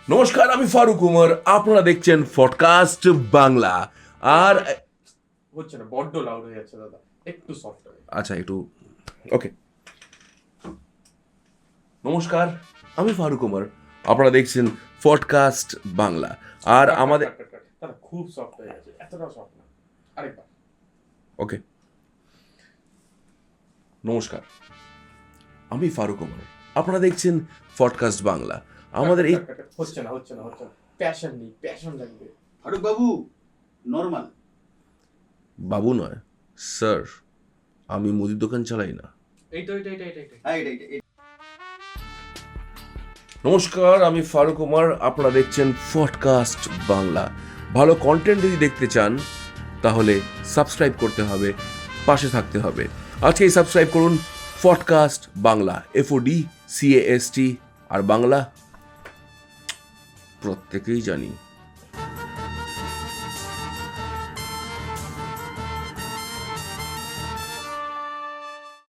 নমস্কার, আমি ফারুক উমর। আপনারা দেখছেন পডকাস্ট বাংলা। আর হচ্ছে না, বড্ড লাউড হয়ে যাচ্ছে দাদা, একটু সফট হবে। আচ্ছা, একটু ওকে। নমস্কার, আমি ফারুক উমর। আপনারা দেখছেন পডকাস্ট বাংলা। আর আমাদের দাদা খুব সফট হয়ে গেছে, এতটা সফট না, আরেকবার। ওকে। নমস্কার, আমি ফারুক উমর। আপনারা দেখছেন পডকাস্ট বাংলা। আমাদের এই হচ্ছে না, প্যাশন নেই, প্যাশন লাগবে। ফারুক বাবু নর্মাল। বাবু নয় স্যার, আমি মুদির দোকান চালাই না। হ্যাঁ এটা নমস্কার, আমি ফারুক উমর। আপনারা দেখছেন পডকাস্ট বাংলা। ভালো কন্টেন্ট যদি দেখতে চান তাহলে সাবস্ক্রাইব করতে হবে, পাশে থাকতে হবে। আজকেই সাবস্ক্রাইব করুন পডকাস্ট বাংলা, FODCAST। আর বাংলা প্রত্যেকেই জানি।